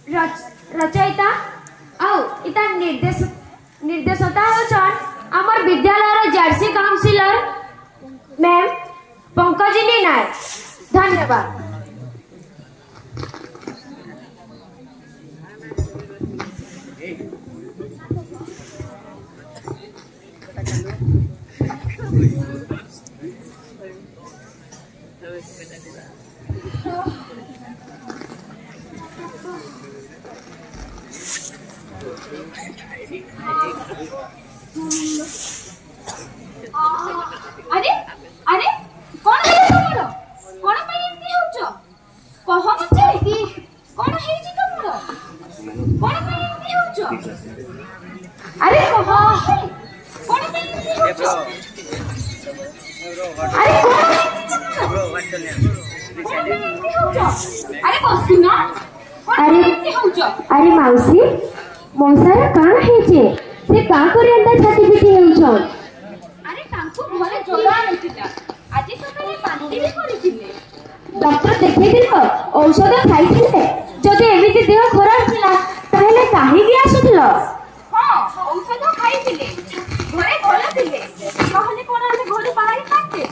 रचयिता आउ इता निर्देशता होचन हमर विद्यालय जर्सी काउंसिलर मैम पंकजिनी नायक। धन्यवाद। अरे अरे कौन है तुमरो कौन पे एंती होचो कह मते कि कौन है जी तुमरो कौन पे एंती होचो अरे कह कौन पे एंती होचो अरे अरे बसुना अरे माउसी मौसार कान हेचे से का करियंता छाती पिटी हेउछन। अरे तांको घरे ज्वर आइतिला आजि सकाळे बांती भी करितिले डॉक्टर देखै दिलो औषध खाइथिले जदि एमिति देह खराब थिला ताहेले काहे कि आसुथिलो। हां औषध खाइतिले घरे भलो थिले कहले कोन आमे घरे बाहर काटे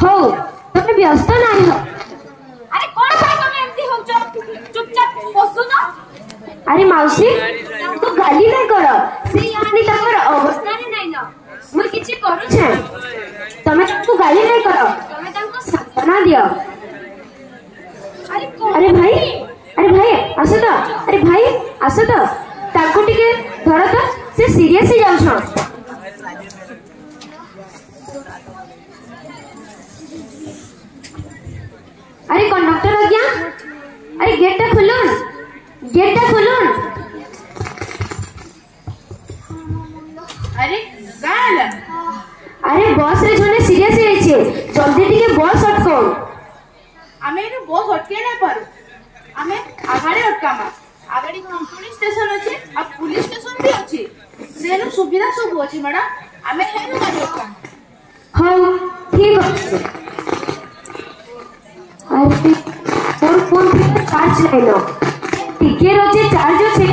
हो तमे व्यस्त नाही हो। अरे कोन भाई तमे एंती होचो चुपचाप बसुना। अरे माउसी तांको गाली नै कर से यानी तमर अवस्था रे नै न मुई किछि करू छे तमे तांको गाली नै कर तमे तांको सांत्वना दियो। अरे भाई आसो तो अरे भाई आसो तो तांको टिके धर तो से सीरियस ही जाउ छ। अरे कंडक्टर आज्ञा अरे गेट खोलुन अरे गाल अरे बस रे जने सीरियस है छे जल्दी टिके बस अटको। आमे रे बस अटके नै पारू आमे आगाडे अटकामा आगाडी पुलिस स्टेशन अछि आ पुलिस स्टेशन भी अछि सेनु सुविधा सब अछि मैडम आमे हेनु गाडी अटका। हां ठीक अछि। अरे फोन फोन पे चार्ज ले लो टिके रोजे चार्ज अछि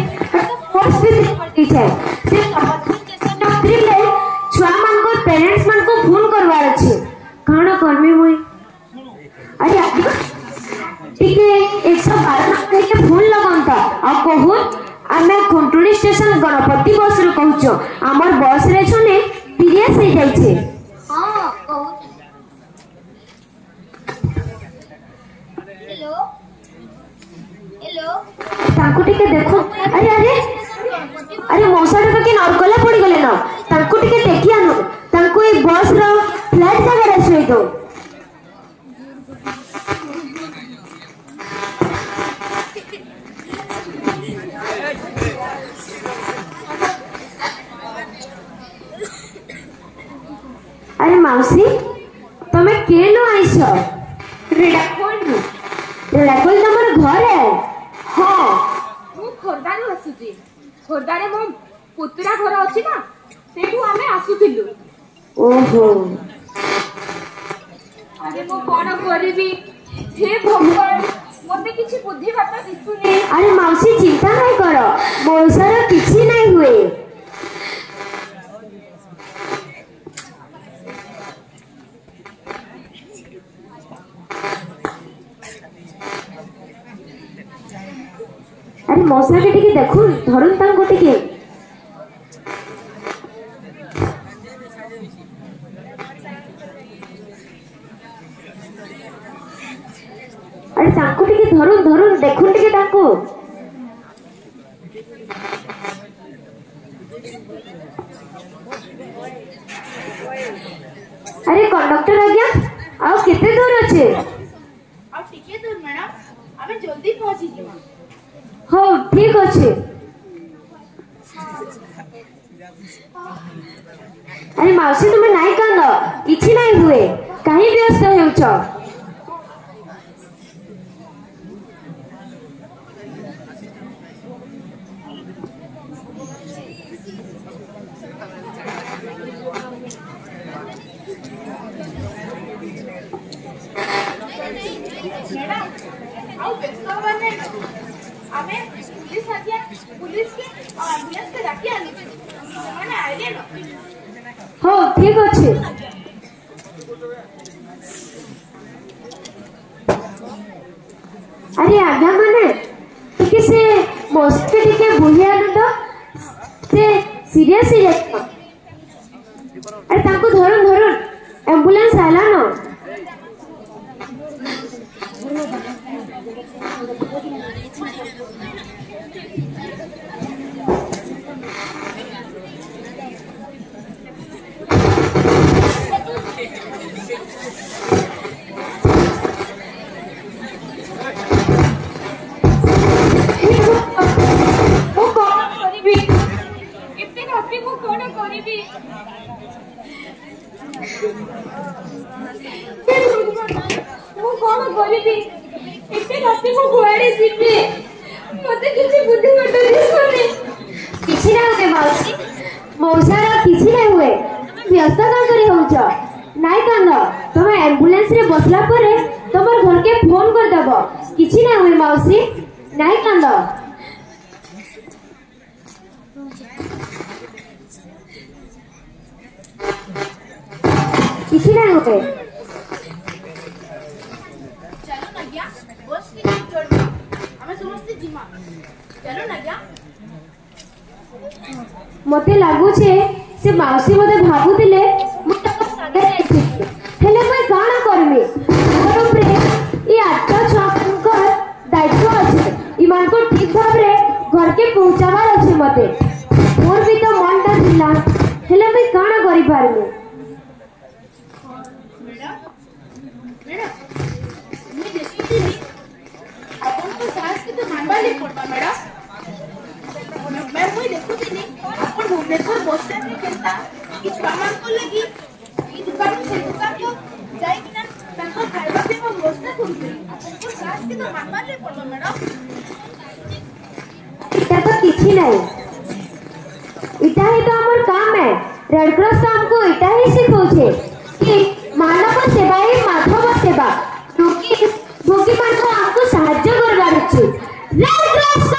फोर्स भी पड़ती छे से स्टेशन उतरी ले छुआ मान को पेरेंट्स मान को फोन करवार अछि काना करमे मुई। अरे टिके 112 कह के फोन लगांता आ कहून आमे खुंटुली स्टेशन गणपति बस रे कहूचो हमर बस रे छने सीरियस हो जाई छे। हां कहू हेलो हेलो तांको टिके देखो। अरे मौसार के नरकला पड़ी गले ना तांको टिके देखि आनु तांको ए बस रो फ्लैट जगह रे सोई दो। अरे माउसी तमे केनो आइछो रेडाकोल तमर घर है। हां मु खोरदानु आसुची खोरदारे मो पुतरा घर अछि ना सेठू आमे आसुथिलु। ओहो अरे मो कोन करबी हे भगवान मते किछि बुद्धि बात दिसुनी। अरे माउसी चिंता नहीं करो मौसार किछि नहीं हुए। अरे मौसा के टिके देखु धरुन तांको टिके। अरे तांको टिके धरुन देखुन टिके तांको। अरे कंडक्टर आज्ञा आ केते दूर अछि। आ टिके दूर मैडम आमे जल्दी पहुंची जिमा। हो ठीक अछि। अरे माउसी तुम नहीं कांद किछि नहीं हुए कहीं व्यस्त हेउछ। आमे पुलिस के एम्बुलेंस के डाकी आनी माने आइले न हो ठीक अच्छे अरे आज्ञा माने टिके से मोस्ट टिके बुझिया न तो से सीरियस ही जाता अरे ताको धरुन एम्बुलेंस आला न मौसारा किसी नहीं हुए व्यस्त काम करी होउछ नाइ कांद तुम एम्बुलेंस रे बसला परे तमर घर के फोन कर दबो किसी नहीं हुए मौसी नाइ कांद किसी नहीं हुए चलो ना गया बस की जोड़ हमें समझते जिमा चलो ना गया मते लागू छे से माउसी मते भाबुतिले मु तक संगे जाइछि हेले मैं गाना करबे घर ऊपर ई आठटा छाकर दायित्व अछि इमान को ठीक भाव रे घर के पहुंचावार अछि मते मोर भी तो मनटा दिला हेले मैं गाना करि पारबे मैडम मैं देखी अपन को सास के तो मानवा ले पड़ता मैडम मैं वही देखुଥିଲି अपन भुवनेश्वर बस स्टैंड में केता कि सामान को लगी ई दुकान से दुकान को जाई कि ना ताको खाଇବା पे वो व्यवस्था करते अपन को सास के तो मानवा ले पड़ता मैडम इटा तो किछि नहीं इटा ही तो हमर काम है रेड क्रॉस तो हमको इटा ही सिखौछे कि मानव सेवा ही माधव सेवा रोगी मान को हमको साहाय्य करबार अछि रेड क्रॉस